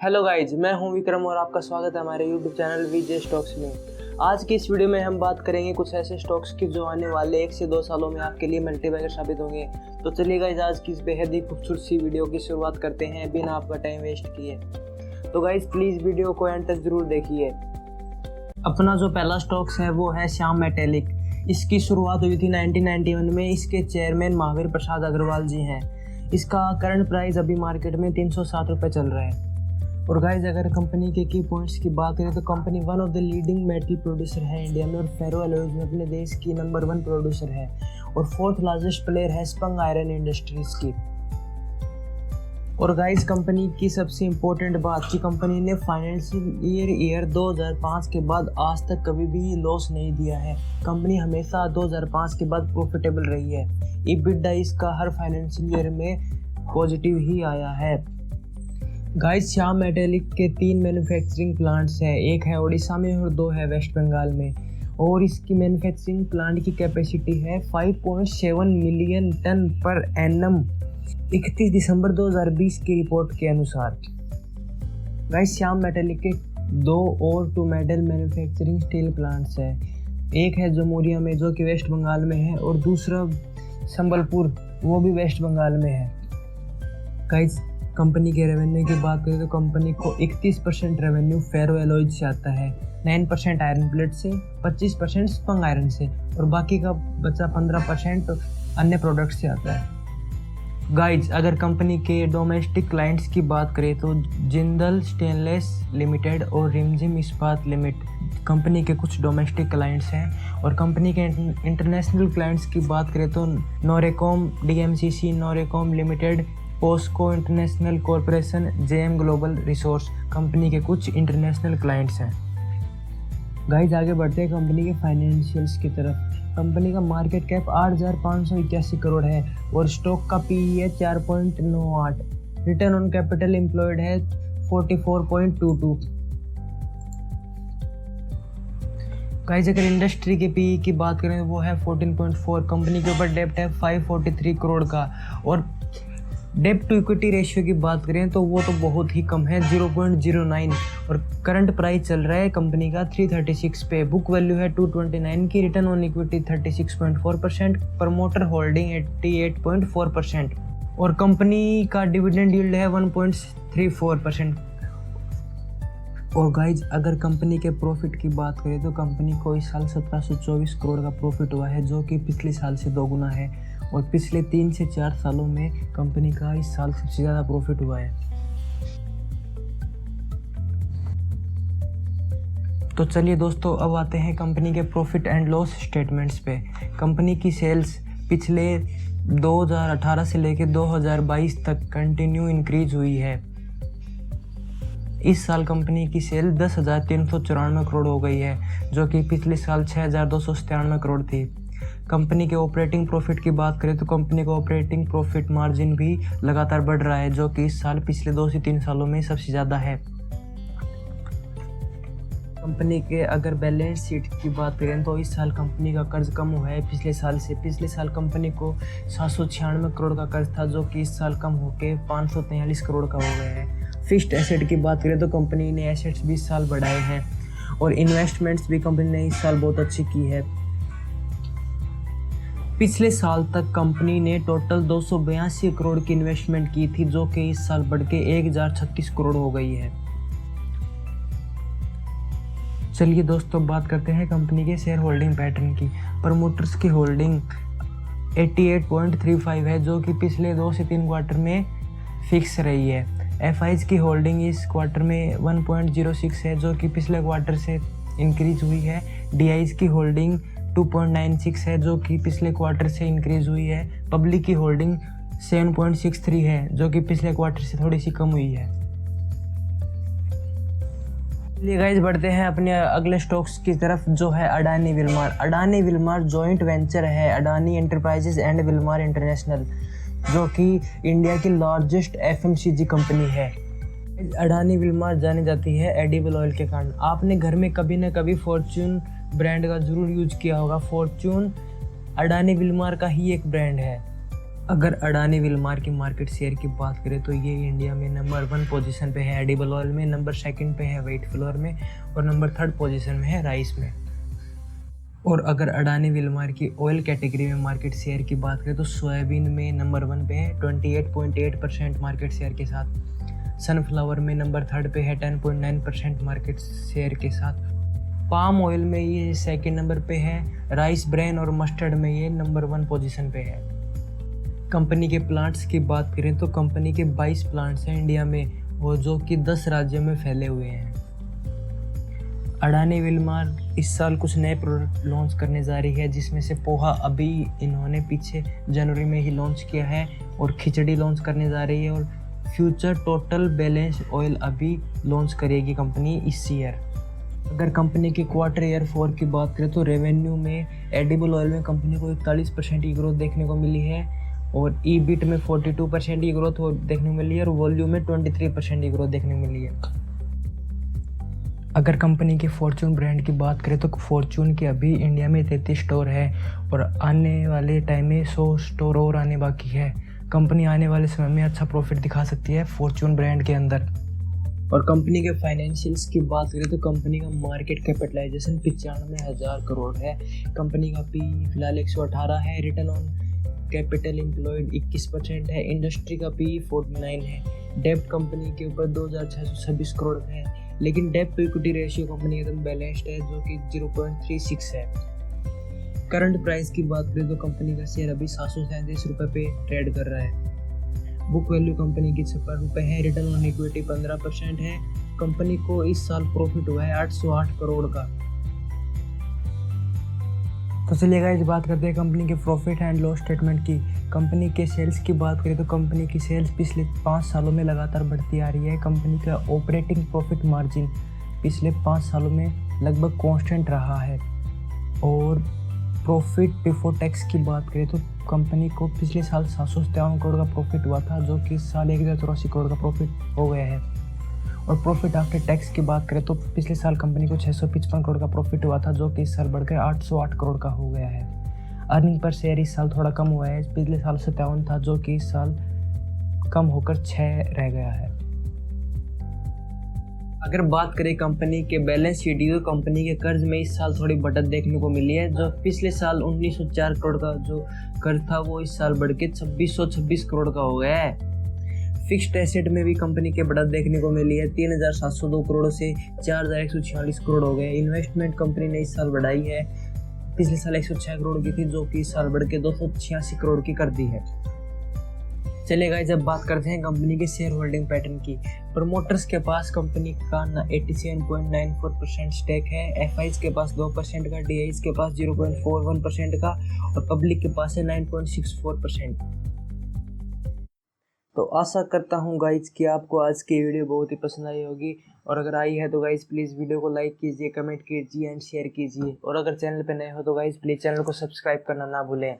Hello guys, मैं हूं विक्रम और आपका स्वागत है हमारे यूट्यूब चैनल विजय स्टॉक्स में। आज की इस वीडियो में हम बात करेंगे कुछ ऐसे स्टॉक्स की जो आने वाले 1 से 2 सालों में आपके लिए मल्टीबैगर साबित होंगे। तो चलिए गाइज, आज की इस बेहद ही खूबसूरत सी वीडियो की शुरुआत करते हैं बिना आपका टाइम वेस्ट किए। तो गाइज प्लीज़ वीडियो को एंड तक जरूर देखिए। अपना जो पहला स्टॉक्स है वो है श्याम मेटेलिक। इसकी शुरुआत हुई थी 1991 में। इसके चेयरमैन महावीर प्रसाद अग्रवाल जी हैं। इसका करंट प्राइस अभी मार्केट में 307 रुपये चल रहा है। और गाइज अगर कंपनी के की पॉइंट्स की बात करें तो company one of the leading metal producer है इंडिया में और फेरो एलॉयज में अपने देश की नंबर 1 प्रोड्यूसर है और 4th लार्जेस्ट प्लेयर है स्पंग आयरन इंडस्ट्रीज की। और गाइज कंपनी की सबसे इम्पोर्टेंट बात कि कंपनी ने फाइनेंशियल ईयर 2005 के बाद आज तक कभी भी लॉस नहीं दिया है। कंपनी हमेशा 2005 के बाद प्रॉफिटेबल रही है। EBITDA इसका हर फाइनेंशियल ईयर में पॉजिटिव ही आया है। गाइस श्याम मेटेलिक के 3 मैन्युफैक्चरिंग प्लांट्स हैं, एक है उड़ीसा में और 2 है वेस्ट बंगाल में। और इसकी मैन्युफैक्चरिंग प्लांट की कैपेसिटी है 5.7 मिलियन टन पर एनम 31 दिसंबर 2020 की रिपोर्ट के अनुसार। गाइस श्याम मेटेलिक के 2 और 2 मेटल मैन्युफैक्चरिंग स्टील प्लांट्स हैं, एक है जमुरिया में जो कि वेस्ट बंगाल में है और दूसरा संबलपुर वो भी वेस्ट बंगाल में है। गाइस कंपनी के रेवेन्यू की बात करें तो कंपनी को 31% रेवेन्यू फेरो एलॉयज से आता है, 9% आयरन प्लेट से, 25% स्पंग आयरन से और बाकी का बचा 15% अन्य प्रोडक्ट से आता है। गाइज अगर कंपनी के डोमेस्टिक क्लाइंट्स की बात करें तो जिंदल स्टेनलेस लिमिटेड और रिमझिम इस्पात लिमिटेड कंपनी के कुछ डोमेस्टिक क्लाइंट्स हैं। और कंपनी के इंटरनेशनल क्लाइंट्स की बात करें तो Norecom DMCC Norecom limited, POSCO international corporation, JM global resource company के कुछ इंटरनेशनल क्लाइंट्स हैं। गाइज आगे बढ़ते हैं कंपनी के फाइनेंशियल्स की तरफ। कंपनी का मार्केट कैप 8,581 करोड़ है और स्टॉक का PE है 4.98। रिटर्न ऑन कैपिटल एम्प्लॉयड है 44.22। गाइज अगर इंडस्ट्री के PE की बात करें तो वो है 14.4। कंपनी के ऊपर डेब्ट है 543 करोड़ का और डेब्ट टू इक्विटी रेशियो की बात करें तो वो तो बहुत ही कम है, 0.09। और करंट प्राइस चल रहा है कंपनी का 336 पे। बुक वैल्यू है 229 की। Return on equity 36.4%। Promoter holding 88.4% और कंपनी का डिविडेंड यील्ड है 1.34%। और गाइज अगर कंपनी के प्रॉफिट की बात करें तो कंपनी को इस साल 1724 करोड़ का प्रॉफिट हुआ है जो कि पिछले साल से 2 गुना है और पिछले 3 से 4 सालों में कंपनी का इस साल सबसे ज़्यादा प्रॉफिट हुआ है। तो चलिए दोस्तों अब आते हैं कंपनी के प्रॉफिट एंड लॉस स्टेटमेंट्स पे। कंपनी की सेल्स पिछले 2018 से लेकर 2022 तक कंटिन्यू इंक्रीज हुई है। इस साल कंपनी की सेल 10,394 करोड़ हो गई है जो कि पिछले साल 6,297 करोड़ थी। कंपनी के ऑपरेटिंग प्रॉफिट की बात करें तो कंपनी का ऑपरेटिंग प्रॉफिट मार्जिन भी लगातार बढ़ रहा है जो कि इस साल पिछले 2 से 3 सालों में सबसे ज़्यादा है। कंपनी के अगर बैलेंस शीट की बात करें तो इस साल कंपनी का कर्ज कम हुआ है पिछले साल से। पिछले साल कंपनी को 796 करोड़ का कर्ज था जो कि इस साल कम होकर 543 करोड़ का हो गया है। फिक्स्ड एसेट की बात करें तो कंपनी ने एसेट्स भी इस साल बढ़ाए हैं और इन्वेस्टमेंट्स भी कंपनी ने इस साल बहुत अच्छी की है। पिछले साल तक कंपनी ने टोटल 282 करोड़ की इन्वेस्टमेंट की थी जो कि इस साल बढ़ के 1036 करोड़ हो गई है। चलिए दोस्तों बात करते हैं कंपनी के शेयर होल्डिंग पैटर्न की। प्रमोटर्स की होल्डिंग 88.35 है जो कि पिछले 2 से 3 क्वार्टर में फिक्स रही है। FIs की होल्डिंग इस क्वार्टर में 1.06 है जो कि पिछले क्वार्टर से इंक्रीज हुई है। DIs की होल्डिंग 2.96 है जो कि पिछले क्वार्टर से इंक्रीज हुई है। पब्लिक की होल्डिंग 7.63 है जो कि पिछले क्वार्टर से थोड़ी सी कम हुई है। चलिए गाइस बढ़ते हैं अपने अगले स्टॉक्स की तरफ जो है Adani Wilmar. Adani Wilmar joint venture है Adani enterprises and Wilmar international जो कि इंडिया की लार्जेस्ट FMCG कंपनी है। अडानी विल्मार जानी जाती है एडिबल ऑयल के कारण। आपने घर में कभी ना कभी फॉर्च्यून ब्रांड का ज़रूर यूज किया होगा। फॉर्च्यून अडानी विल्मार का ही एक ब्रांड है। अगर अडानी विल्मार की मार्केट शेयर की बात करें तो ये इंडिया में नंबर 1 पोजीशन पे है एडिबल ऑयल में, नंबर 2 पे है व्हीट फ्लोर में और नंबर 3 पोजीशन में है राइस में। और अगर अडानी विल्मार की ऑयल कैटेगरी में मार्केट शेयर की बात करें तो सोयाबीन में नंबर 1 पे है 28.8% मार्केट शेयर के साथ, सनफ्लावर में नंबर 3 पे है 10.9% मार्केट शेयर के साथ, पाम ऑयल में ये 2nd नंबर पे है, राइस ब्रेन और मस्टर्ड में ये नंबर 1 पोजीशन पे है। कंपनी के प्लांट्स की बात करें तो कंपनी के 22 प्लांट्स हैं इंडिया में और जो कि 10 राज्यों में फैले हुए हैं। अडानी विल्मार इस साल कुछ नए प्रोडक्ट लॉन्च करने जा रही है, जिसमें से पोहा अभी इन्होंने पीछे जनवरी में ही लॉन्च किया है और खिचड़ी लॉन्च करने जा रही है और फ्यूचर टोटल बैलेंस ऑयल अभी लॉन्च करेगी कंपनी इस ईयर। अगर कंपनी के क्वार्टर ईयर 4 की बात करें तो रेवेन्यू में एडिबल ऑयल में कंपनी को 41% की ग्रोथ देखने को मिली है और ईबिट में 42% की ग्रोथ देखने को मिली है और वॉल्यूम में 23% की ग्रोथ देखने को मिली है। अगर कंपनी के फॉर्चून ब्रांड की बात करें तो फॉर्चून के अभी इंडिया में 33 स्टोर है और आने वाले टाइम में 100 स्टोर और आने बाकी है। कंपनी आने वाले समय में अच्छा प्रॉफिट दिखा सकती है फॉर्चून ब्रांड के अंदर। और कंपनी के फाइनेंशियल्स की बात करें तो कंपनी का मार्केट कैपिटलाइजेशन 95,000 करोड़ है, कंपनी का पी फिलहाल 118 है, रिटर्न ऑन कैपिटल एम्प्लॉयड 21% है, इंडस्ट्री का पी 49 है, डेब्ट कंपनी के ऊपर 2,626 करोड़ है, लेकिन डेब्ट टू इक्विटी रेशियो कंपनी एकदम बैलेंस्ड है जो कि 0.36 है। करंट प्राइस की बात करें तो कंपनी का शेयर अभी 737 रुपये पे ट्रेड कर रहा है। बुक वैल्यू कंपनी की 56 रुपये है, रिटर्न ऑन इक्विटी 15% है। कंपनी को इस साल प्रॉफिट हुआ है 808 करोड़ का। तो चलिए गाइस बात करते हैं कंपनी के प्रॉफिट एंड लॉस स्टेटमेंट की। कंपनी के सेल्स की बात करें तो कंपनी की सेल्स पिछले 5 सालों में लगातार बढ़ती आ रही है। कंपनी का ऑपरेटिंग प्रॉफिट मार्जिन पिछले 5 सालों में लगभग कांस्टेंट रहा है। और प्रॉफिट बिफोर टैक्स की बात करें तो कंपनी को पिछले साल 757 करोड़ का प्रॉफिट हुआ था जो कि इस साल 1,084 करोड़ का प्रॉफिट हो गया है। और प्रॉफिट आफ्टर टैक्स की बात करें तो पिछले साल कंपनी को 655 करोड़ का प्रॉफिट हुआ था जो कि इस साल बढ़कर 808 करोड़ का हो गया है। अर्निंग पर शेयर इस साल थोड़ा कम हुआ है, पिछले साल 57 था जो कि इस साल कम होकर 6 रह गया है। अगर बात करें कंपनी के बैलेंस शीट की तो कंपनी के कर्ज में इस साल थोड़ी बढ़त देखने को मिली है। जो पिछले साल 1904 करोड़ का जो कर्ज था वो इस साल बढ़ के 2626 करोड़ का हो गया है। फिक्स्ड एसेट में भी कंपनी के बढ़त देखने को मिली है, 3,702 करोड़ से 4,146 करोड़ हो गए। इन्वेस्टमेंट कंपनी ने इस साल बढ़ाई है, पिछले साल 106 करोड़ की थी जो कि इस साल बढ़ के 286 करोड़ की कर दी है। चलिए गाइस जब बात करते हैं कंपनी के शेयर होल्डिंग पैटर्न की। प्रमोटर्स के पास कंपनी का 87.94% स्टेक है, एफआईज के पास 2% का, डीआईज के पास 0.41% का और पब्लिक के पास है 9.64%। तो आशा करता हूँ गाइज कि आपको आज की वीडियो बहुत ही पसंद आई होगी और अगर आई है तो गाइज प्लीज़ वीडियो को लाइक कीजिए, कमेंट कीजिए एंड शेयर कीजिए और अगर चैनल पे नए हो तो गाइज प्लीज़ चैनल को सब्सक्राइब करना ना भूलें।